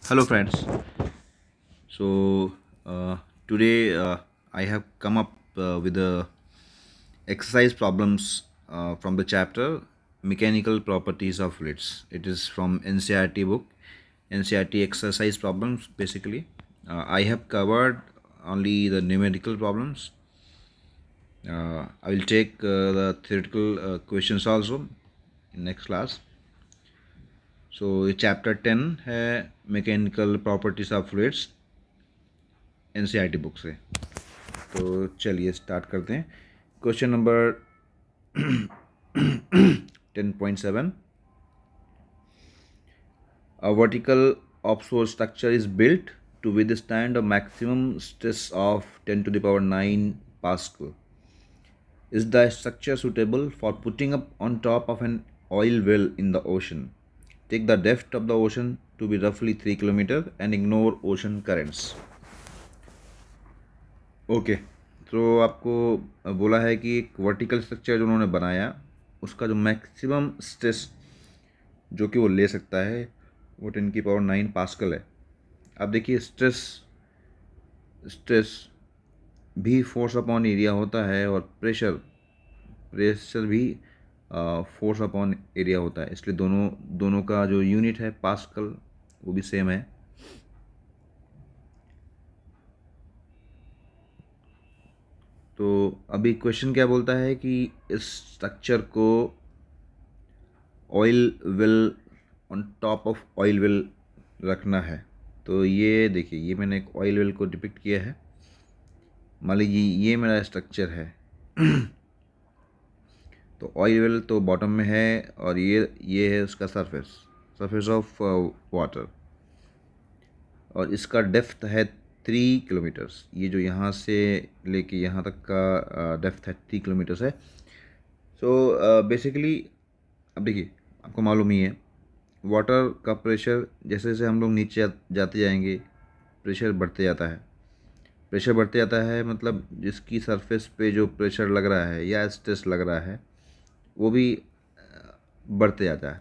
Hello, friends. So today I have come up with the exercise problems from the chapter Mechanical Properties of Fluids. It is from NCERT book, NCERT exercise problems. Basically, I have covered only the numerical problems. I will take the theoretical questions also in next class. So chapter 10 है mechanical properties of fluids NCERT book से। तो चलिए start करते हैं। Question number 10.7 A vertical offshore structure is built to withstand a maximum stress of 10 to the power 9 Pascal. Is the structure suitable for putting up on top of an oil well in the ocean? Take the depth of the ocean to be roughly 3 kilometers and ignore ocean currents. Okay तो आपको बोला है कि एक vertical structure जो उन्होंने बनाया उसका जो मैक्सिमम स्ट्रेस जो कि वो ले सकता है वो 10 की पावर 9 पास्कल है। अब देखिए स्ट्रेस भी फोर्स अपॉन एरिया होता है और प्रेशर भी फोर्स अपॉन एरिया होता है, इसलिए दोनों का जो यूनिट है पास्कल वो भी सेम है। तो अभी क्वेश्चन क्या बोलता है कि इस स्ट्रक्चर को oil well on top of oil well रखना है। तो ये देखिए, ये मैंने एक ऑयल वेल को डिपिक्ट किया है। मान लीजिए ये मेरा स्ट्रक्चर है तो ऑयल वेल तो बॉटम में है और ये है उसका सरफेस ऑफ वाटर, और इसका डेप्थ है 3 किलोमीटर्स। ये जो यहाँ से लेके यहाँ तक का डेप्थ है 3 किलोमीटर्स है। सो बेसिकली अब देखिए, आपको मालूम ही है वाटर का प्रेशर जैसे जैसे हम लोग नीचे जाते जाएंगे प्रेशर बढ़ते जाता है मतलब जिसकी सरफेस पे जो प्रेशर लग रहा है या स्ट्रेस लग रहा है वो भी बढ़ते जाता है।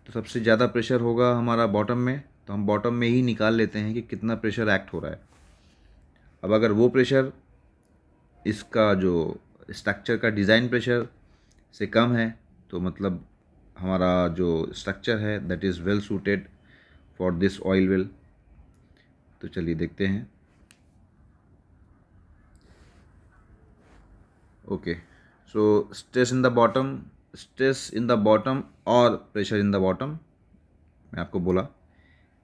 तो सबसे ज़्यादा प्रेशर होगा हमारा बॉटम में, तो हम बॉटम में ही निकाल लेते हैं कि कितना प्रेशर एक्ट हो रहा है। अब अगर वो प्रेशर इसका जो स्ट्रक्चर का डिज़ाइन प्रेशर से कम है तो मतलब हमारा जो स्ट्रक्चर है that is well suited for this oil well. तो चलिए देखते हैं। Okay, so stress in the bottom और प्रेशर इन द बॉटम, मैं आपको बोला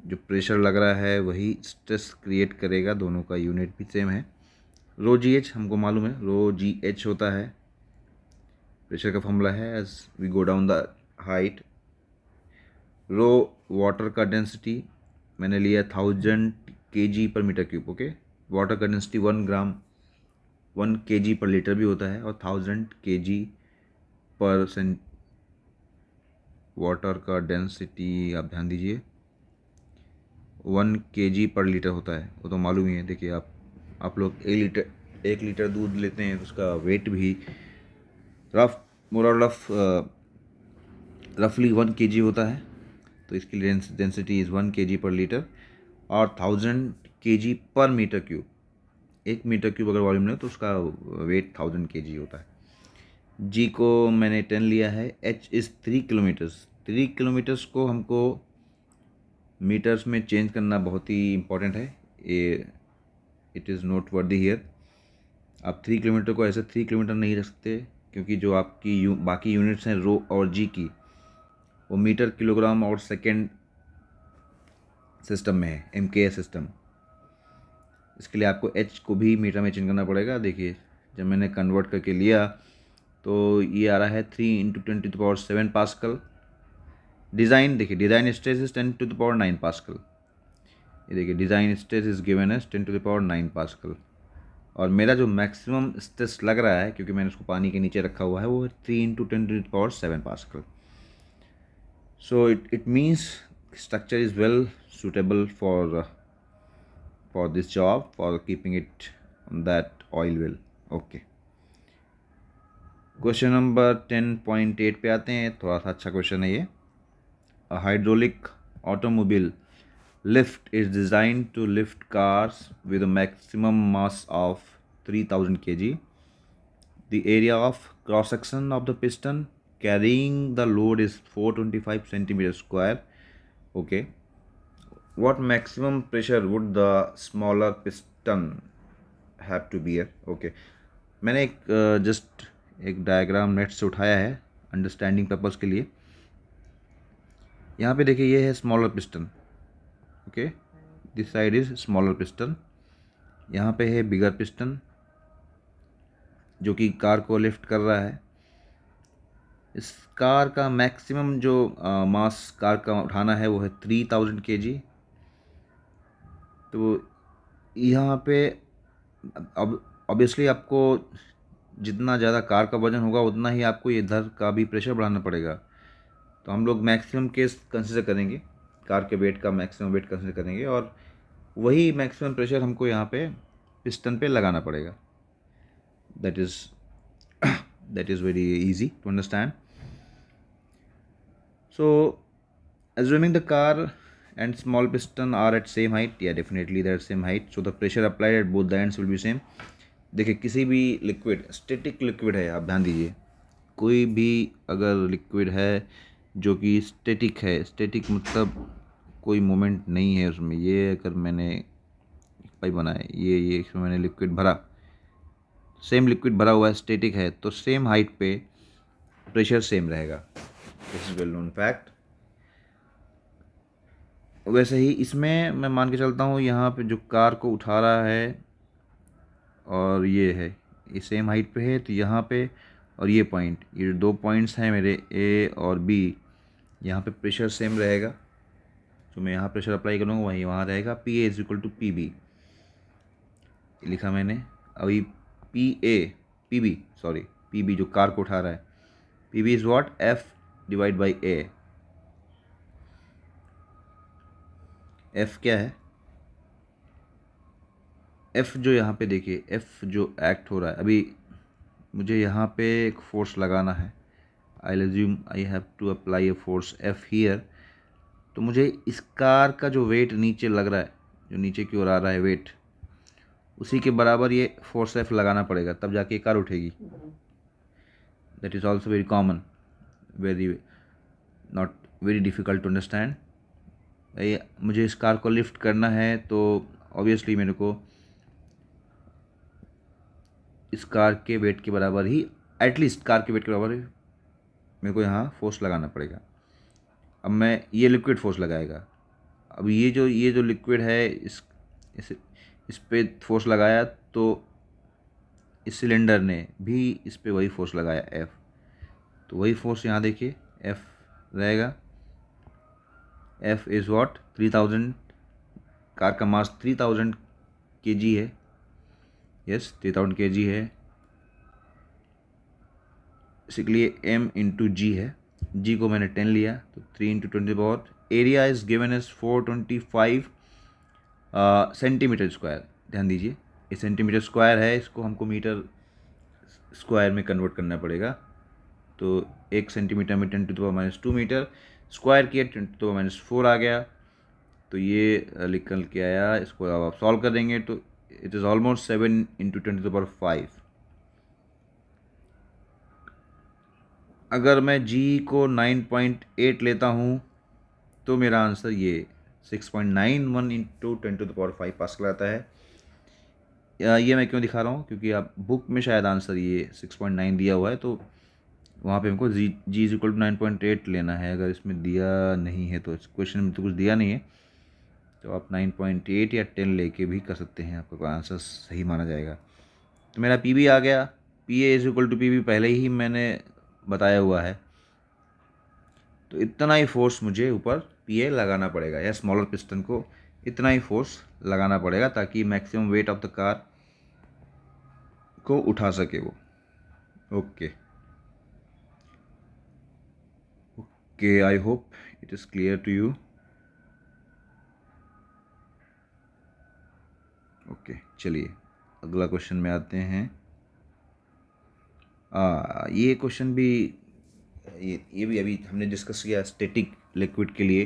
जो प्रेशर लग रहा है वही स्ट्रेस क्रिएट करेगा, दोनों का यूनिट भी सेम है। रो जी एच हमको मालूम है, रो जी एच होता है प्रेशर का फॉर्मूला है as we go down the height. Rho water का डेंसिटी मैंने लिया 1000 kg per metre cube. Okay, water का डेंसिटी 1 kg पर लीटर भी होता है और 1000 kg पर वाटर का डेंसिटी आप ध्यान दीजिए 1 kg पर लीटर होता है, वो तो मालूम ही है। देखिए आप लोग 1 लीटर दूध लेते हैं तो उसका वेट भी रफली 1 kg होता है, तो इसकी density is 1 kg per litre और 1000 kg per metre cube. 1 metre cube अगर वॉल्यूम ले तो उसका वेट 1000 kg होता है। जी को मैंने 10 लिया है। H is 3 kilometres. 3 किलोमीटर्स को हमको मीटर्स में चेंज करना बहुत ही इम्पोर्टेंट है, इट इज़ नोट वर्दी हियर। आप 3 किलोमीटर को ऐसे 3 किलोमीटर नहीं रख सकते क्योंकि जो आपकी बाकी यूनिट्स हैं रो और जी की वो मीटर, किलोग्राम और सेकेंड सिस्टम में है, MKS सिस्टम। इसके लिए आपको एच को भी मीटर में चेंज करना पड़ेगा। देखिए जब मैंने कन्वर्ट करके लिया तो ये आ रहा है 3 × 10⁻⁷ पास्कल। डिज़ाइन देखिए, डिज़ाइन स्ट्रेस इज 10⁻⁹ पास्कल। ये देखिए design stress is given as 10⁻⁹ pascal, और मेरा जो मैक्सिमम स्ट्रेस लग रहा है क्योंकि मैंने उसको पानी के नीचे रखा हुआ है वो 3 × 10⁻⁷ pascal. So it means structure is well suitable for this job, for keeping it on that oil well. Okay, question number 10.8 पे आते हैं। थोड़ा सा अच्छा क्वेश्चन है ये। A hydraulic automobile lift is designed to lift cars with a maximum mass of 3000 kg. The area of cross section of the piston carrying the load is 425 centimeter square. Okay. What maximum pressure would the smaller piston have to bear? Okay. मैंने एक just एक diagram net से उठाया है understanding purpose के लिए। यहाँ पे देखिए ये है smaller piston. Okay, this side is smaller piston. यहाँ पे है बिगर पिस्टन जो कि कार को लिफ्ट कर रहा है। इस कार का मैक्सिमम जो मास कार का उठाना है वो है 3000 kg। तो यहाँ पे अब ऑब्वियसली आपको जितना ज़्यादा कार का वजन होगा उतना ही आपको इधर का भी प्रेशर बढ़ाना पड़ेगा। तो हम लोग मैक्सिमम केस कंसिडर करेंगे, कार के वेट का मैक्सिमम वेट कंसिडर करेंगे और वही मैक्सिमम प्रेशर हमको यहाँ पे पिस्टन पे लगाना पड़ेगा। That is very easy to understand. So assuming the car and small piston are at same height, yeah definitely they're at same height, so the pressure applied at both the ends will be same. देखिए किसी भी liquid, static liquid है, आप ध्यान दीजिए, कोई भी अगर लिक्विड है जो कि स्टैटिक है, स्टैटिक मतलब कोई मोमेंट नहीं है उसमें, ये अगर मैंने पाइप बनाया, ये इसमें मैंने लिक्विड भरा, सेम लिक्विड भरा हुआ है, स्टैटिक है, तो सेम हाइट पे प्रेशर सेम रहेगा। This is well known fact. वैसे ही इसमें मैं मान के चलता हूँ यहाँ पे जो कार को उठा रहा है और ये है, ये सेम हाइट पे है, तो यहाँ पे और ये पॉइंट, ये दो पॉइंट्स हैं मेरे ए और बी, यहाँ पे प्रेशर सेम रहेगा। तो मैं यहाँ प्रेशर अप्लाई करूँगा वहीं वहाँ रहेगा। P A is equal to P B लिखा मैंने। अभी पी बी जो कार को उठा रहा है, P B is what, F divide by A. F क्या है, एफ जो यहाँ पे देखिए, एफ जो एक्ट हो रहा है, अभी मुझे यहाँ पे एक फोर्स लगाना है, I assume I have to apply a force F here. तो मुझे इस कार का जो वेट नीचे लग रहा है, जो नीचे की ओर आ रहा है वेट, उसी के बराबर ये फोर्स एफ लगाना पड़ेगा, तब जाके कार उठेगी। That is also very common, very not very difficult to understand. मुझे इस कार को लिफ्ट करना है तो ऑब्वियसली मेरे को इस कार के वेट के बराबर ही, एटलीस्ट कार के वेट के बराबर ही मेरे को यहाँ फोर्स लगाना पड़ेगा। अब मैं ये लिक्विड फोर्स लगाएगा, अब ये जो लिक्विड है इस पे फोर्स लगाया, तो इस सिलेंडर ने भी इस पे वही फोर्स लगाया एफ, तो वही फोर्स यहाँ देखिए एफ रहेगा। एफ इज़ व्हाट, 3000, कार का मास 3000 kg है, यस 3000 kg है, इसलिए m इंटू जी है, g को मैंने 10 लिया तो 3 into 10 area is given as 425 centimetre square. ध्यान दीजिए ये सेंटीमीटर स्क्वायर है, इसको हमको मीटर स्क्वायर में कन्वर्ट करना पड़ेगा। तो 1 सेंटीमीटर में 10⁻² मीटर, स्क्वायर किया 10⁻⁴ आ गया। तो ये निकल के आया, इसको अब आप सॉल्व कर देंगे तो इट इज़ ऑलमोस्ट 7 इंटू 10⁵। अगर मैं g को 9.8 लेता हूँ तो मेरा आंसर ये 6.91 इंटू 10⁵ पास्कल आता है। ये मैं क्यों दिखा रहा हूँ, क्योंकि आप बुक में शायद आंसर ये 6.9 दिया हुआ है, तो वहाँ पे हमको जी इज इक्वल टू 9.8 लेना है। अगर इसमें दिया नहीं है तो, इस क्वेश्चन में तो कुछ दिया नहीं है, तो आप 9.8 या 10 लेके भी कर सकते हैं, आपका आंसर सही माना जाएगा। तो मेरा पी बी आ गया, P A is equal to P B पहले ही मैंने बताया हुआ है, तो इतना ही फोर्स मुझे ऊपर पी ए लगाना पड़ेगा, या स्मॉलर पिस्टन को इतना ही फोर्स लगाना पड़ेगा ताकि maximum weight of the car को उठा सके वो। Okay, I hope it is clear to you. Okay, चलिए अगला क्वेश्चन में आते हैं। ये क्वेश्चन भी ये भी अभी हमने डिस्कस किया स्टैटिक लिक्विड के लिए।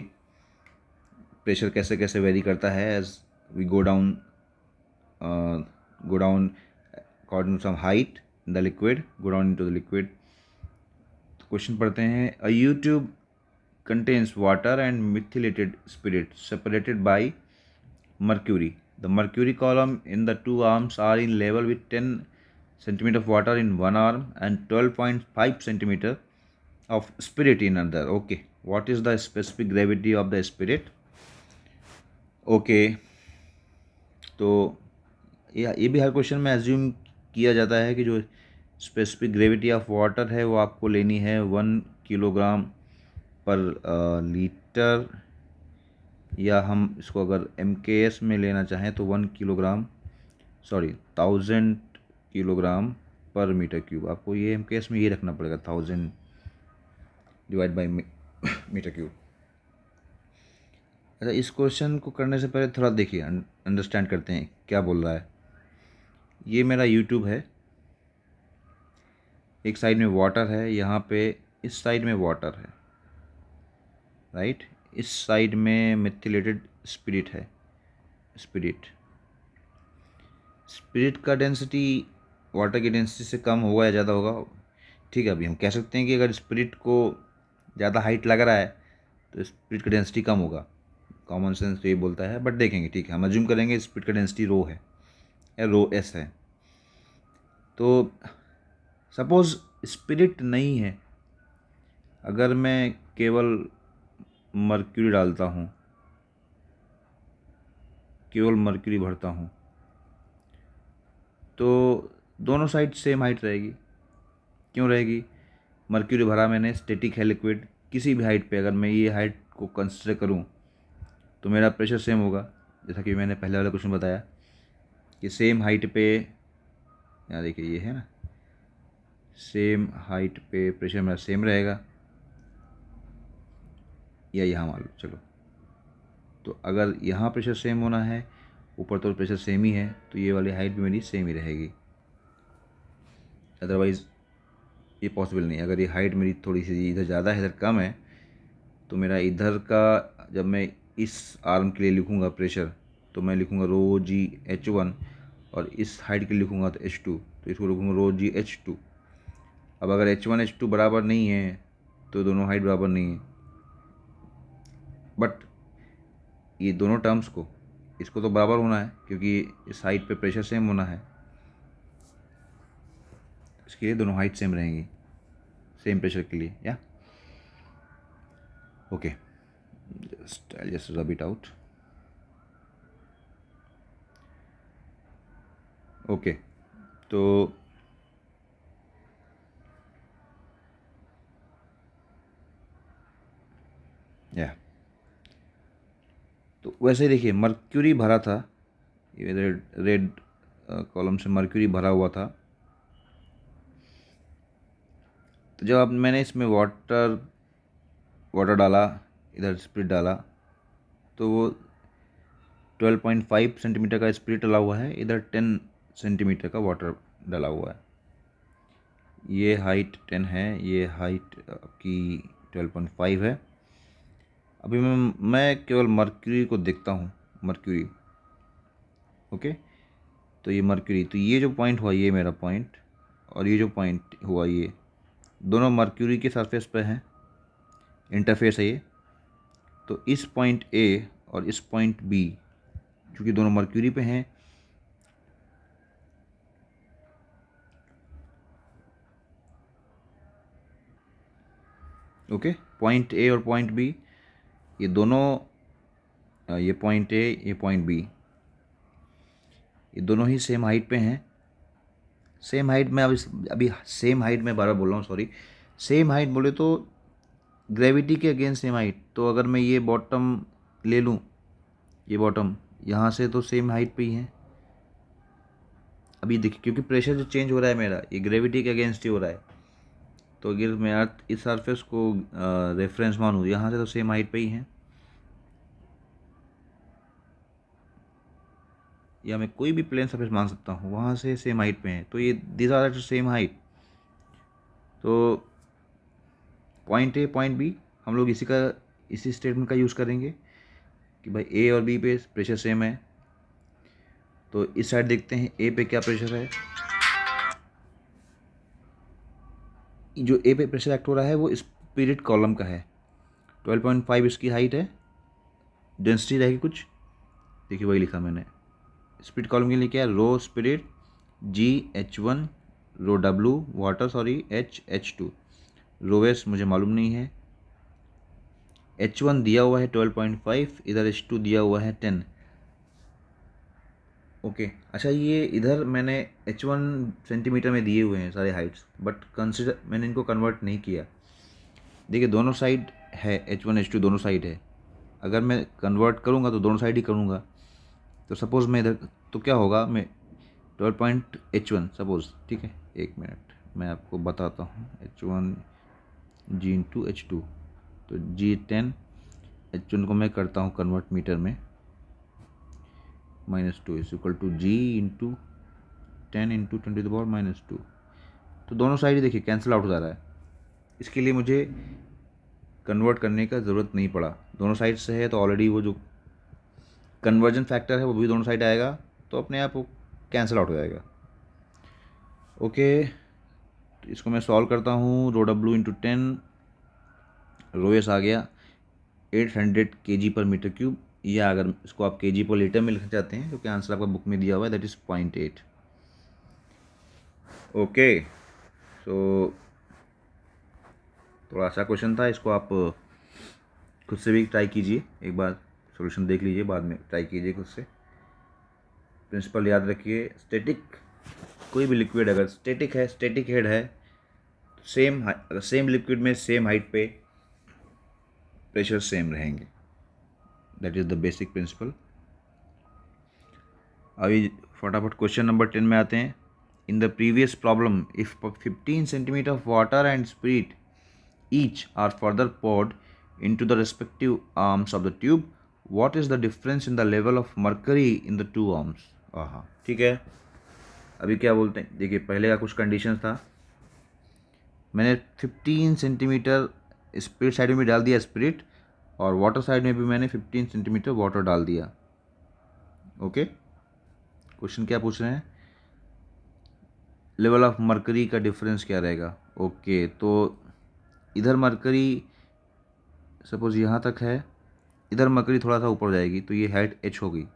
प्रेशर कैसे कैसे वेरी करता है as we go down according to some height in the liquid, go down into the liquid. तो क्वेश्चन पढ़ते हैं। A U tube contains water and methylated spirit separated by mercury. The mercury column in the two arms are in level with 10 centimeter of water in one arm and 12.5 centimeter of spirit in another. Okay, what is the specific gravity of the spirit? Okay, तो ये भी हर question में assume किया जाता है कि जो specific gravity of water है वो आपको लेनी है 1 किलोग्राम पर लीटर, या हम इसको अगर MKS में लेना चाहें तो 1000 किलोग्राम पर मीटर क्यूब। आपको ये MKS में ये रखना पड़ेगा 1000 डिवाइड बाई मीटर क्यूब। अच्छा, इस क्वेश्चन को करने से पहले थोड़ा देखिए, अंडरस्टैंड करते हैं क्या बोल रहा है। ये मेरा यूट्यूब है, एक साइड में वाटर है, यहाँ पे इस साइड में वाटर है, राइट। इस साइड में मिथिलेटेड स्पिरिट है। स्पिरिट का डेंसिटी वाटर की डेंसिटी से कम होगा या ज़्यादा होगा, ठीक है। अभी हम कह सकते हैं कि अगर स्पिरिट को ज़्यादा हाइट लग रहा है तो स्पिरिट का डेंसिटी कम होगा, कॉमन सेंस तो ये बोलता है, बट देखेंगे, ठीक है। हम अज्यूम करेंगे स्पिरिट का डेंसिटी रो है या रो एस है। तो सपोज़ स्पिरिट नहीं है, अगर मैं केवल मर्क्यूरी डालता हूँ, केवल मर्क्यूरी भरता हूँ, तो दोनों साइड सेम हाइट रहेगी। क्यों रहेगी? मर्क्यूरी भरा मैंने, स्टैटिक है लिक्विड, किसी भी हाइट पे अगर मैं ये हाइट को कंसिडर करूँ तो मेरा प्रेशर सेम होगा। जैसा कि मैंने पहले वाला क्वेश्चन बताया कि सेम हाइट पे, यहाँ देखिए ये है ना, सेम हाइट पे प्रेशर मेरा सेम रहेगा, या यहाँ मान लो, चलो। तो अगर यहाँ प्रेशर सेम होना है, ऊपर तो प्रेशर सेम ही है, तो ये वाली हाइट भी मेरी सेम ही रहेगी। अदरवाइज़ ये पॉसिबल नहीं। अगर ये हाइट मेरी थोड़ी सी इधर ज़्यादा है, इधर कम है, तो मेरा इधर का, जब मैं इस आर्म के लिए लिखूँगा प्रेशर, तो मैं लिखूँगा रो जी H1, और इस हाइट के लिए लिखूँगा तो H2, तो इसको लिखूँगा रो जी H2। अब अगर H1 H2 बराबर नहीं है तो दोनों हाइट बराबर नहीं है, बट ये दोनों टर्म्स को, इसको तो बराबर होना है क्योंकि इस हाइट पे प्रेशर सेम होना है, इसके लिए दोनों हाइट सेम रहेंगी सेम प्रेशर के लिए, या okay. I'll just rub it out. Okay, तो या तो वैसे ही देखिए, मर्क्यूरी भरा था, ये रेड कॉलम से मर्क्यूरी भरा हुआ था। तो जब अब मैंने इसमें वाटर डाला, इधर स्पिरिट डाला, तो वो 12.5 सेंटीमीटर का स्पिरिट डाला हुआ है, इधर 10 सेंटीमीटर का वाटर डाला हुआ है। ये हाइट 10 है, ये हाइट आपकी 12.5 है। अभी मैं केवल मर्क्यूरी को देखता हूँ, मर्क्यूरी, ओके। तो ये मर्क्यूरी, तो ये जो पॉइंट हुआ ये मेरा पॉइंट, और ये जो पॉइंट हुआ ये दोनों मर्क्यूरी के सरफेस पे हैं, इंटरफेस है ये। तो इस पॉइंट A और इस पॉइंट B, क्योंकि दोनों मर्क्यूरी पे हैं, ओके। पॉइंट A और पॉइंट B, ये दोनों, ये पॉइंट A, ये पॉइंट B, ये दोनों ही सेम हाइट पे हैं। सेम हाइट में अभी सेम हाइट में बार बार बोल रहा हूँ, सॉरी। सेम हाइट बोले तो ग्रेविटी के अगेंस्ट सेम हाइट। तो अगर मैं ये बॉटम ले लूँ, ये बॉटम यहाँ से तो सेम हाइट पे ही है। अभी देखिए, क्योंकि प्रेशर जो चेंज हो रहा है मेरा, ये ग्रेविटी के अगेंस्ट ही हो रहा है। तो अगर मैं अर्थ इस सरफेस को रेफरेंस मानूँ, यहाँ से तो सेम हाइट पे ही है, या मैं कोई भी प्लेन सरफेस मान सकता हूँ, वहाँ से सेम हाइट पे हैं, तो ये this are at same height. तो पॉइंट A पॉइंट B हम लोग इसी स्टेटमेंट का यूज़ करेंगे कि भाई ए और बी पे प्रेशर सेम है। तो इस साइड देखते हैं ए पे क्या प्रेशर है। जो ए पे प्रेशर एक्ट हो रहा है वो स्पिरिट कॉलम का है। 12.5 इसकी हाइट है। डेंसिटी रहेगी कुछ, देखिए वही लिखा मैंने। स्पिरिट कॉलम के लिए क्या है, रो स्पिरिट, GH1, रो W वाटर, सॉरी HH2। रोवेस मुझे मालूम नहीं है। H1 दिया हुआ है 12.5, इधर H2 दिया हुआ है 10। ओके अच्छा, ये इधर मैंने H1 सेंटीमीटर में दिए हुए हैं सारे हाइट्स, बट कंसिडर मैंने इनको कन्वर्ट नहीं किया। देखिए दोनों साइड है, H1 H2 दोनों साइड है। अगर मैं कन्वर्ट करूँगा तो दोनों साइड ही करूँगा। तो सपोज़ मैं इधर, तो क्या होगा, मैं 12.H1 सपोज़, ठीक है, एक मिनट मैं आपको बताता हूँ। H1 G/H2, तो G10, H1 को मैं करता हूँ कन्वर्ट मीटर में, -2 इज इक्वल टू G/10 × 10⁻²। तो दोनों साइड देखिए कैंसिल आउट हो जा रहा है। इसके लिए मुझे कन्वर्ट करने का ज़रूरत नहीं पड़ा, दोनों साइड से है तो ऑलरेडी वो जो कन्वर्जन फैक्टर है वो भी दोनों साइड आएगा, तो अपने आप वो कैंसिल आउट हो जाएगा। ओके, तो इसको मैं सॉल्व करता हूँ। रो W × 10, रो एस आ गया 800 kg/m³, या अगर इसको आप kg/लीटर में लिखना चाहते हैं, क्योंकि आंसर आपका बुक में दिया हुआ है, दैट इज़ 0.8। ओके, सो थोड़ा अच्छा क्वेश्चन था, इसको आप खुद से भी ट्राई कीजिए, एक बार सॉल्यूशन देख लीजिए, बाद में ट्राई कीजिए खुद से। प्रिंसिपल याद रखिए, स्टैटिक कोई भी लिक्विड अगर स्टैटिक है, स्टैटिक हेड है, सेम लिक्विड में सेम हाइट पे प्रेशर सेम रहेंगे, that is the basic principle. अभी फटाफट क्वेश्चन नंबर 10 में आते हैं। In the previous problem if 15 centimetre of water and spirit each are further poured into the respective arms of the tube, what is the difference in the level of mercury in the two arms? ठीक है, अभी क्या बोलते हैं, देखिए पहले का कुछ कंडीशंस था। मैंने 15 सेंटीमीटर स्पिरिट साइड में भी डाल दिया स्पिरिट, और वाटर साइड में भी मैंने 15 सेंटीमीटर वाटर डाल दिया। ओके, क्वेश्चन क्या पूछ रहे हैं, लेवल ऑफ मरकरी का डिफरेंस क्या रहेगा। ओके, तो इधर मरकरी सपोज यहाँ तक है, इधर मरकरी थोड़ा सा ऊपर जाएगी, तो ये हाइट H होगी।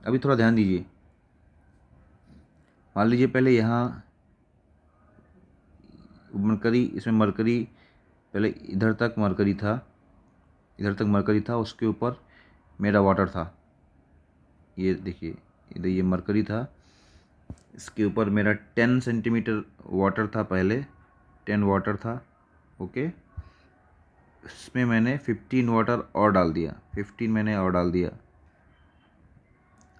अभी थोड़ा ध्यान दीजिए, मान लीजिए पहले यहाँ मरकरी, इसमें मरकरी पहले इधर तक मरकरी था, इधर तक मरकरी था, उसके ऊपर मेरा वाटर था। ये देखिए इधर ये मरकरी था, इसके ऊपर मेरा 10 सेंटीमीटर वाटर था, पहले 10 वाटर था। ओके, इसमें मैंने 15 वाटर और डाल दिया, 15 मैंने और डाल दिया।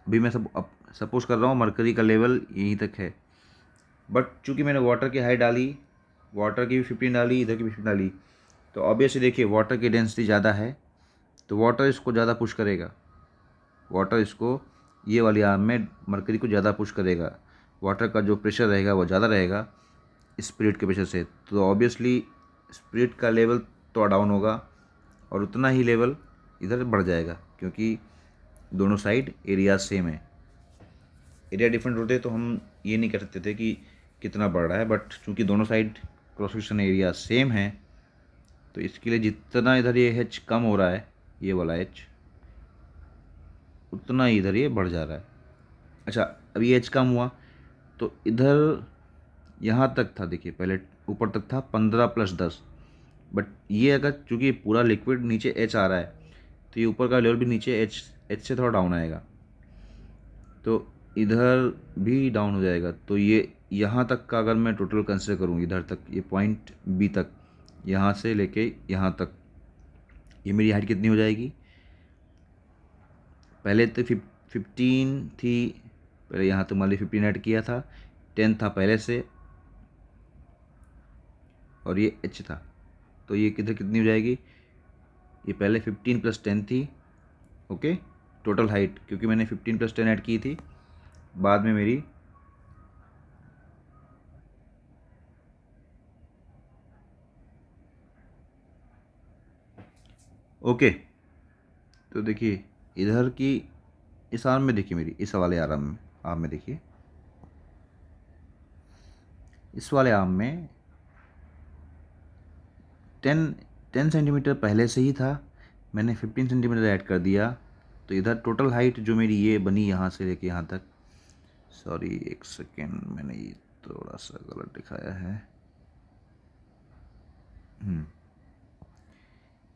अभी मैं सपोज कर रहा हूँ मरकरी का लेवल यहीं तक है, बट चूंकि मैंने वाटर की हाइट डाली, वाटर की भी 15 डाली, इधर की भी 15 डाली, तो ऑब्वियसली देखिए वाटर की डेंसिटी ज़्यादा है, तो वाटर इसको ज़्यादा पुश करेगा, वाटर इसको ये वाली आर्म में मरकरी को ज़्यादा पुश करेगा। वाटर का जो प्रेशर रहेगा वो ज़्यादा रहेगा स्पिरिट के प्रेशर से, तो ऑब्वियसली स्पिरिट का लेवल थोड़ा डाउन होगा, और उतना ही लेवल इधर बढ़ जाएगा, क्योंकि दोनों साइड एरिया सेम है। एरिया डिफरेंट होते तो हम ये नहीं कर सकते थे कि कितना बढ़ रहा है, बट चूंकि दोनों side cross section area same है, तो इसके लिए जितना इधर ये H कम हो रहा है, ये वाला H, उतना ही इधर ये बढ़ जा रहा है। अच्छा, अब ये H कम हुआ तो इधर यहाँ तक था, देखिए पहले ऊपर तक था 15 + 10, बट ये अगर चूँकि पूरा लिक्विड नीचे H आ रहा है, तो ये ऊपर का लेवल भी नीचे H से थोड़ा डाउन आएगा, तो इधर भी डाउन हो जाएगा। तो ये यहाँ तक का अगर मैं टोटल कंसिडर करूँ, इधर तक ये पॉइंट B तक, यहाँ से लेके यहाँ तक, ये मेरी हाइट कितनी हो जाएगी, पहले तो 15 थी, पहले यहाँ तक मान ली 15 ऐड किया था, 10 था पहले से, और ये H था, तो ये किधर कितनी हो जाएगी, ये पहले 15 + 10 थी। ओके, टोटल हाइट, क्योंकि मैंने 15 + 10 ऐड की थी बाद में मेरी, ओके तो देखिए इधर की इस आर्म में देखिए, मेरी इस वाले आर्म में देखिए, इस वाले आर्म में 10 सेंटीमीटर पहले से ही था, मैंने 15 सेंटीमीटर ऐड कर दिया, तो इधर टोटल हाइट जो मेरी ये बनी यहाँ से लेके यहाँ तक, सॉरी एक सेकेंड, मैंने ये थोड़ा सा गलत दिखाया है।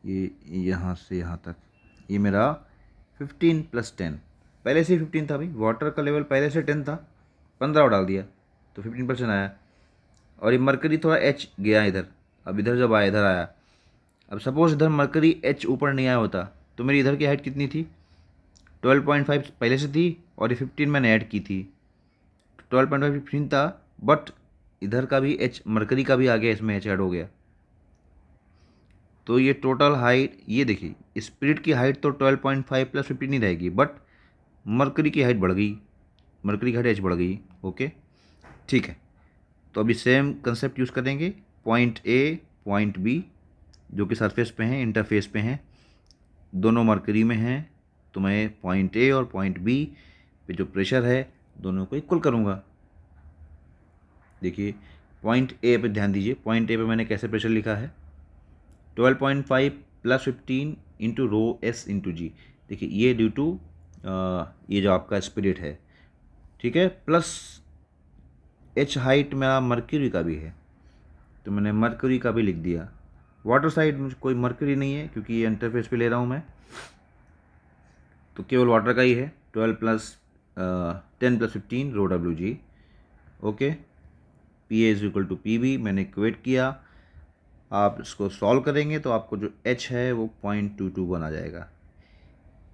ये यहाँ से यहाँ तक ये मेरा 15 + 10, पहले से ही 15 था भाई, वाटर का लेवल पहले से 10 था, 15 और डाल दिया तो 15% आया। और ये मरकरी थोड़ा एच गया इधर, अब इधर जब आया, इधर आया, अब सपोज इधर मरकरी एच ऊपर नहीं आया होता तो मेरी इधर की हाइट कितनी थी, 12.5 पहले से थी, और ये 15 मैंने ऐड की थी, 12.5 15 था, बट इधर का भी एच मरकरी का भी आ गया, इसमें एच ऐड हो गया, तो ये टोटल हाइट, ये देखिए स्पिरिट की हाइट तो 12.5 + 15 नहीं रहेगी, बट मरकरी की हाइट बढ़ गई, मरकरी की हाइट एच बढ़ गई। ओके ठीक है, तो अभी सेम कंसेप्ट यूज़ करेंगे, पॉइंट ए पॉइंट बी जो कि सरफेस पे हैं, इंटरफेस पे हैं, दोनों मरकरी में हैं, तो मैं पॉइंट ए और पॉइंट बी पे जो प्रेशर है दोनों को इक्वल करूँगा। देखिए पॉइंट ए पे ध्यान दीजिए, पॉइंट ए पे मैंने कैसे प्रेशर लिखा है, 12.5 + 15 × ρs/g। देखिए ये ड्यू टू ये जो आपका स्पिरिट है, ठीक है, प्लस एच हाइट मेरा मर्क्यूरी का भी है, तो मैंने मर्क्यूरी का भी लिख दिया। वाटर साइड में कोई मर्क्यूरी नहीं है क्योंकि ये इंटरफेस पे ले रहा हूँ मैं, तो केवल वाटर का ही है, 10 + 15 ρwg। ओके, PA = PB मैंने इक्वेट किया, आप इसको सॉल्व करेंगे तो आपको जो H है वो 0.22 आ जाएगा।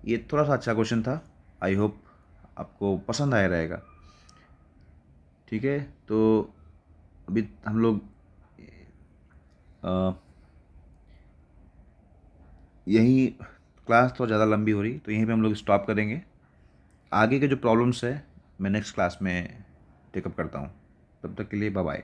ये थोड़ा सा अच्छा क्वेश्चन था, आई होप आपको पसंद आया रहेगा। ठीक है, तो अभी हम लोग यहीं, क्लास तो ज़्यादा लंबी हो रही तो यहीं पे हम लोग स्टॉप करेंगे, आगे के जो प्रॉब्लम्स है मैं नेक्स्ट क्लास में टेकअप करता हूँ। तब तक के लिए बाय बाय।